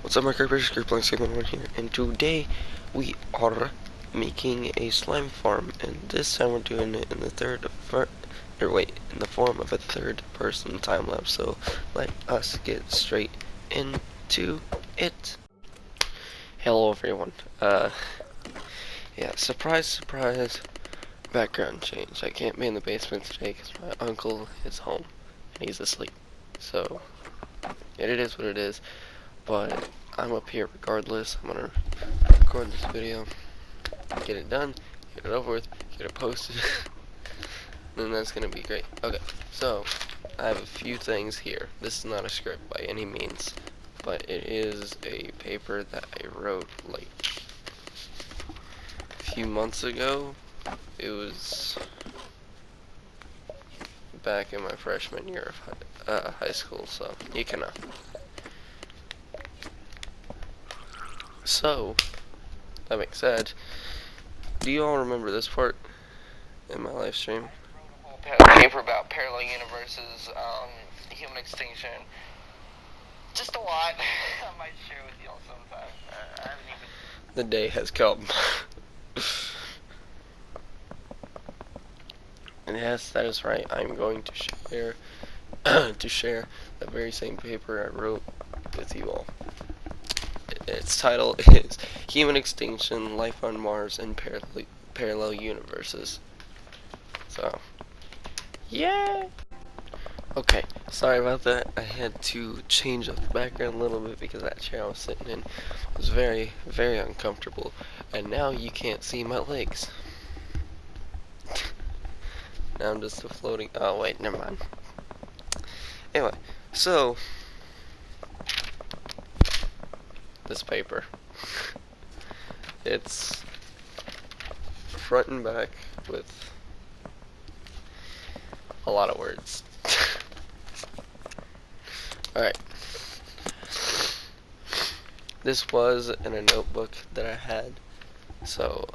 What's up, my creepers? Creepline segment 1 here, and today we are making a slime farm, and this time we're doing it in the in the form of a third-person time lapse. So let us get straight into it. Hello, everyone. Yeah, surprise, surprise. Background change. I can't be in the basement today because my uncle is home and he's asleep. So it is what it is. But I'm up here regardless. I'm gonna record this video, get it done, get it over with, get it posted, and that's gonna be great. Okay, so I have a few things here. This is not a script by any means, but it is a paper that I wrote like a few months ago. It was back in my freshman year of high school, so you can know. So, that being said, do you all remember this part in my live stream? Paper about parallel universes, human extinction, just a lot. I might share with y'all sometime. I haven't even. The day has come. And yes, that is right. I'm going to share that very same paper I wrote with you all. Its title is Human Extinction, Life on Mars, and Parallel Universes. So, yeah. Okay, sorry about that. I had to change up the background a little bit because that chair I was sitting in was very, very uncomfortable. And now you can't see my legs. Now I'm just a floating. Oh, wait, never mind. Anyway, so this paper. It's front and back with a lot of words. Alright. This was in a notebook that I had. So,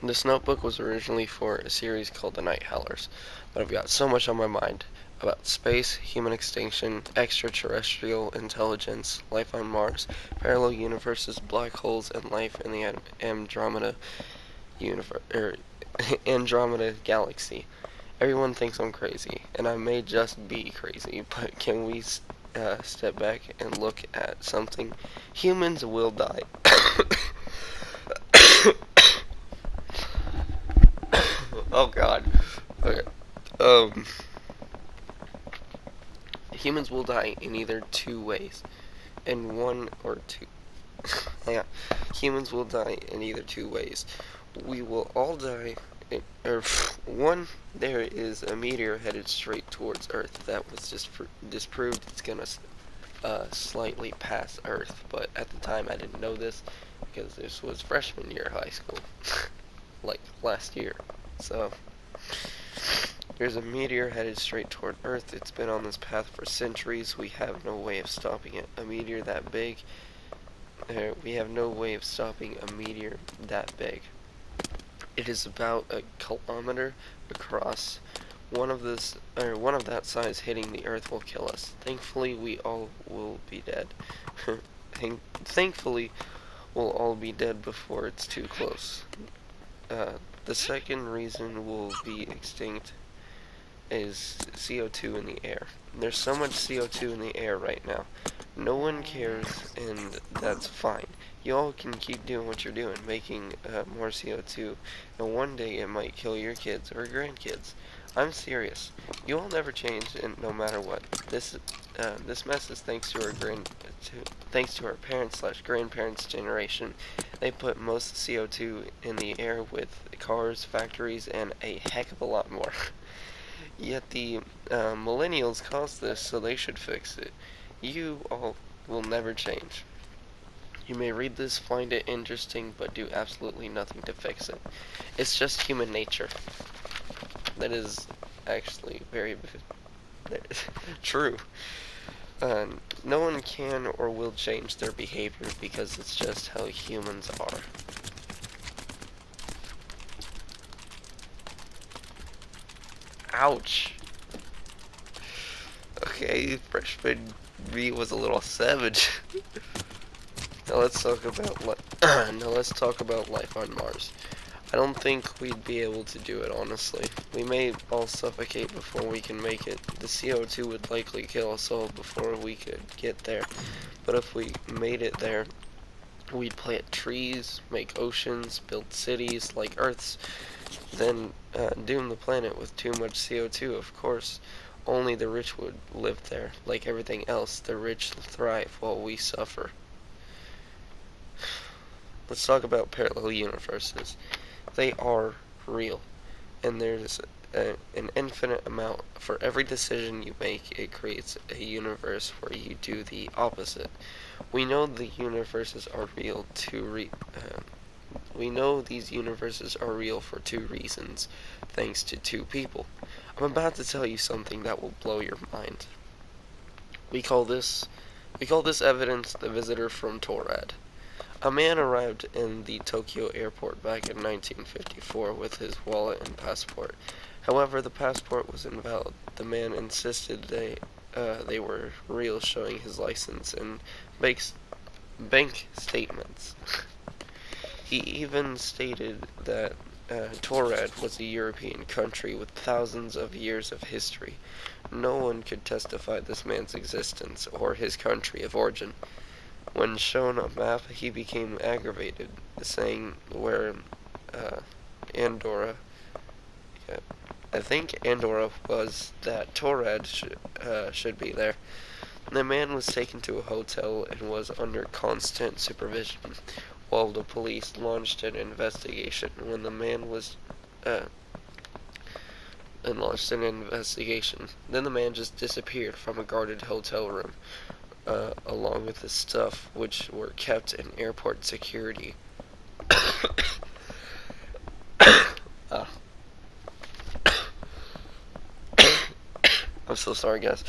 this notebook was originally for a series called The Night Howlers, but I've got so much on my mind about space, human extinction, extraterrestrial intelligence, life on Mars, parallel universes, black holes, and life in the Andromeda galaxy. Everyone thinks I'm crazy, and I may just be crazy, but can we step back and look at something? Humans will die. Oh god. Okay. Humans will die in either two ways. In one or two. Yeah. Humans will die in either two ways. We will all die one, there is a meteor headed straight towards Earth that was just disproved it's gonna slightly pass Earth, but at the time I didn't know this because this was freshman year of high school, like last year. So there's a meteor headed straight toward Earth. It's been on this path for centuries. We have no way of stopping it. A meteor that big, we have no way of stopping a meteor that big. It is about a kilometer across. One of that size hitting the Earth will kill us. Thankfully, we all will be dead. Thankfully, we'll all be dead before it's too close. The second reason we'll be extinct is CO2 in the air. There's so much CO2 in the air right now. No one cares, and that's fine. You all can keep doing what you're doing, making more CO2, and one day it might kill your kids or grandkids. I'm serious. You all never change, and no matter what. This mess is thanks to our parents/grandparents' generation. They put most CO2 in the air with cars, factories, and a heck of a lot more. Yet the millennials caused this, so they should fix it. You all will never change. You may read this, find it interesting, but do absolutely nothing to fix it. It's just human nature. That is actually very true. No one can or will change their behavior because it's just how humans are. Ouch. Okay, freshman me was a little savage. Now let's talk about now let's talk about life on Mars. I don't think we'd be able to do it, honestly. We may all suffocate before we can make it. The CO2 would likely kill us all before we could get there. But if we made it there, we'd plant trees, make oceans, build cities like Earth's, then doom the planet with too much CO2, of course. Only the rich would live there. Like everything else, the rich thrive while we suffer. Let's talk about parallel universes. They are real, and there's an infinite amount. For every decision you make, it creates a universe where you do the opposite. We know the universes are real we know these universes are real for two reasons, thanks to two people. I'm about to tell you something that will blow your mind. We call this evidence the visitor from Torad. A man arrived in the Tokyo airport back in 1954 with his wallet and passport. However, the passport was invalid. The man insisted they were real, showing his license and bank statements. He even stated that Torad was a European country with thousands of years of history. No one could testify this man's existence or his country of origin. When shown a map, he became aggravated, saying where Andorra, I think Andorra was, that Torad should be there. The man was taken to a hotel and was under constant supervision while the police launched an investigation. When the man was then the man just disappeared from a guarded hotel room. Along with his stuff, which were kept in airport security. uh, I'm so sorry, guys.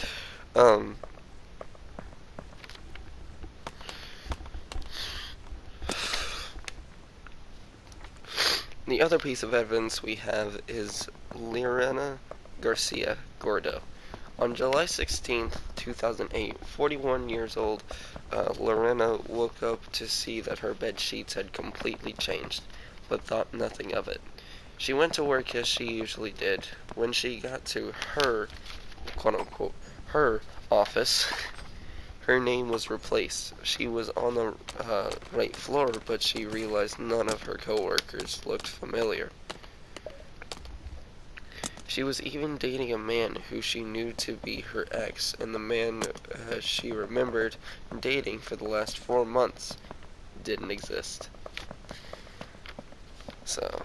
The other piece of evidence we have is Lorena Garcia Gordo. On July 16th, 2008, 41 years old, Lorena woke up to see that her bed sheets had completely changed, but thought nothing of it. She went to work as she usually did. When she got to her, quote-unquote, her office, her name was replaced. She was on the right floor, but she realized none of her coworkers looked familiar. She was even dating a man who she knew to be her ex, and the man she remembered dating for the last 4 months didn't exist. So,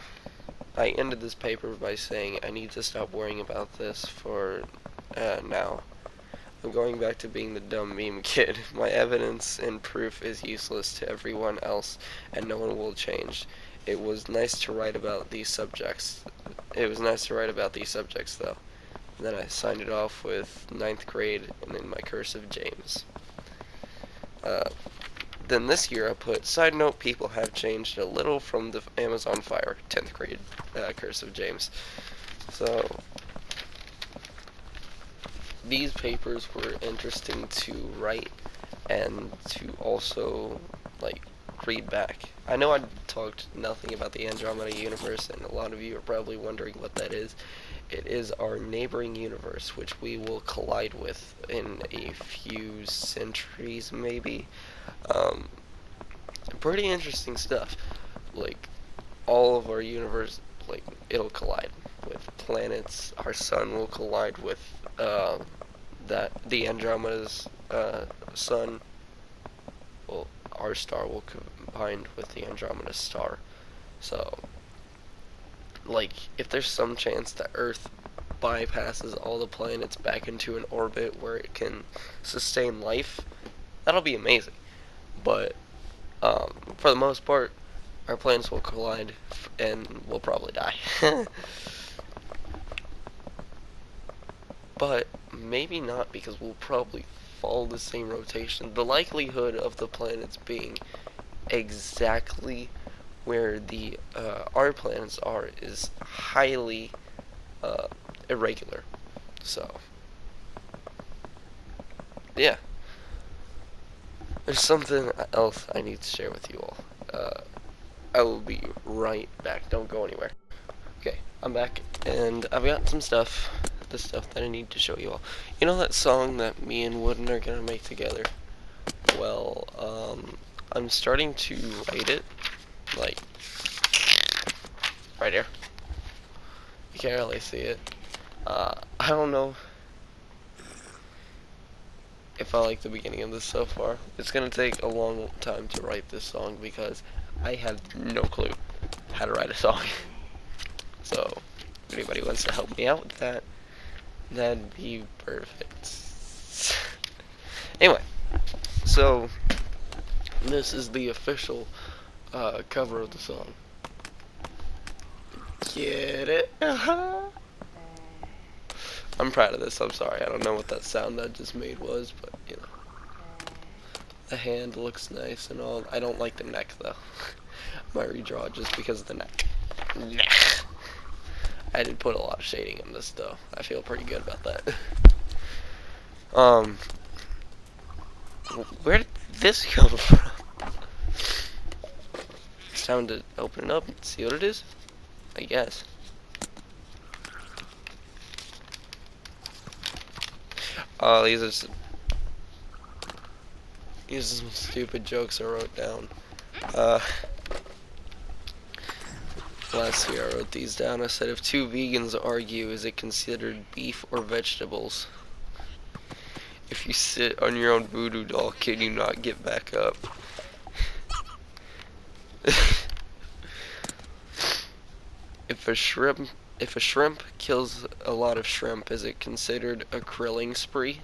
I ended this paper by saying I need to stop worrying about this for now. I'm going back to being the dumb meme kid. My evidence and proof is useless to everyone else, and no one will change. It was nice to write about these subjects. Though. And then I signed it off with 9th grade and in my cursive James. Then this year I put, side note, people have changed a little from the Amazon fire, 10th grade, cursive James. So, these papers were interesting to write and to also, like, read back. I know I talked nothing about the Andromeda universe, and a lot of you are probably wondering what that is. It is our neighboring universe, which we will collide with in a few centuries, maybe. Pretty interesting stuff. Like, all of our universe, like, it'll collide with planets. Our sun will collide with the Andromeda's sun. Well, our star will combine with the Andromeda star. So, like, if there's some chance that Earth bypasses all the planets back into an orbit where it can sustain life, that'll be amazing. But for the most part, our planets will collide and we'll probably die. But maybe not, because we'll probably follow the same rotation. The likelihood of the planets being exactly where the our planets are is highly irregular. So yeah, there's something else I need to share with you all. I will be right back. Don't go anywhere. Okay, I'm back, and I've got some stuff, the stuff that I need to show you all. You know that song that me and Wooden are gonna make together? Well, I'm starting to write it, like, right here. You can't really see it. I don't know if I like the beginning of this so far. It's gonna take a long time to write this song because I have no clue how to write a song. So, if anybody wants to help me out with that, that'd be perfect. Anyway, so this is the official cover of the song. Get it? I'm proud of this. I'm sorry. I don't know what that sound I just made was, but you know. The hand looks nice and all. I don't like the neck though. Might redraw just because of the neck. I did put a lot of shading in this though. I feel pretty good about that. Where did this come from? It's time to open it up and see what it is, I guess. Oh, these are some stupid jokes I wrote down. Last year I wrote these down. I said, if two vegans argue, is it considered beef or vegetables? If you sit on your own voodoo doll, can you not get back up? If a shrimp kills a lot of shrimp, is it considered a krilling spree?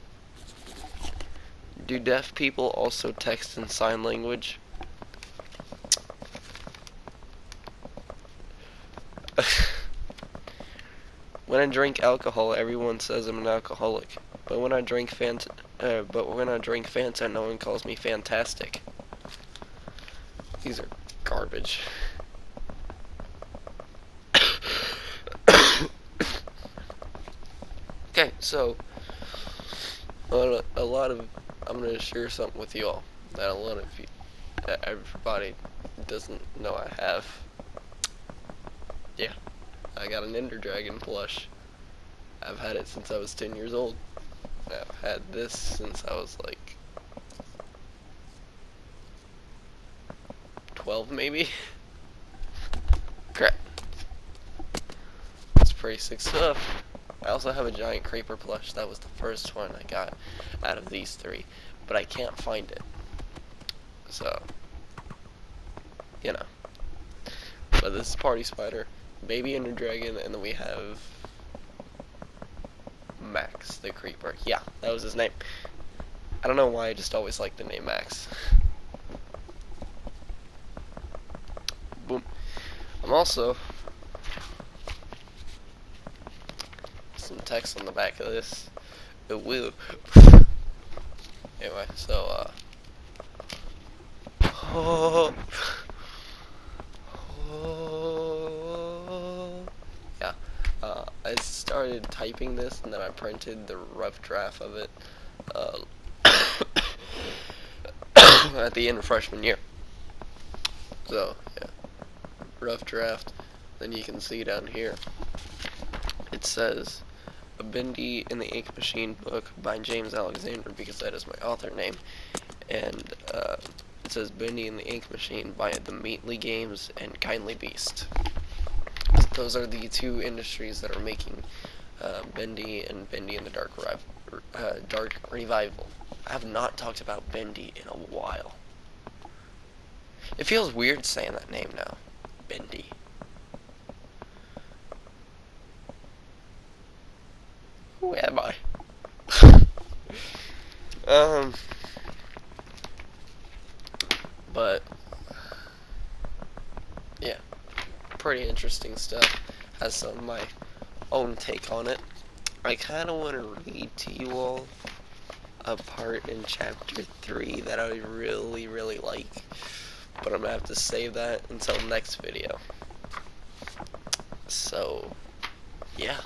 Do deaf people also text in sign language? When I drink alcohol, everyone says I'm an alcoholic. But when I drink Fanta, no one calls me fantastic. These are garbage. Okay, so I'm gonna share something with you all that everybody doesn't know I have. Yeah, I got an Ender Dragon plush. I've had it since I was 10 years old. I've had this since I was like 12 maybe. Crap. That's pretty sick stuff. I also have a giant creeper plush. That was the first one I got out of these three, but I can't find it. So, you know. But this is Party Spider, Baby Ender Dragon, and then we have Max the Creeper. Yeah, that was his name. I don't know why I just always like the name Max. Boom. I'm also some text on the back of this. It will. Anyway, so yeah. I started typing this and then I printed the rough draft of it at the end of freshman year. So yeah, rough draft. Then you can see down here. It says A Bendy in the Ink Machine book by James Alexander, because that is my author name, and it says Bendy in the Ink Machine by the Meatly Games and Kindly Beast. Those are the two industries that are making Bendy and Bendy in the Dark Revival. I have not talked about Bendy in a while. It feels weird saying that name now. Bendy. Who am I? But yeah, pretty interesting stuff. Has some of my own take on it. I kind of want to read to you all a part in chapter 3 that I really, really like, but I'm gonna have to save that until next video. So, yeah.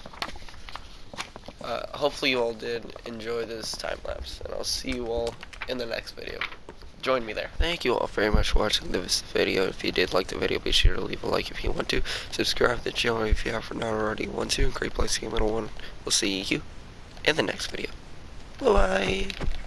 hopefully you all did enjoy this time lapse, and I'll see you all in the next video. Join me there. Thank you all very much for watching this video. If you did like the video, be sure to leave a like if you want to. Subscribe to the channel if you have not already want to. Great place to game, one. We'll see you in the next video. Bye bye.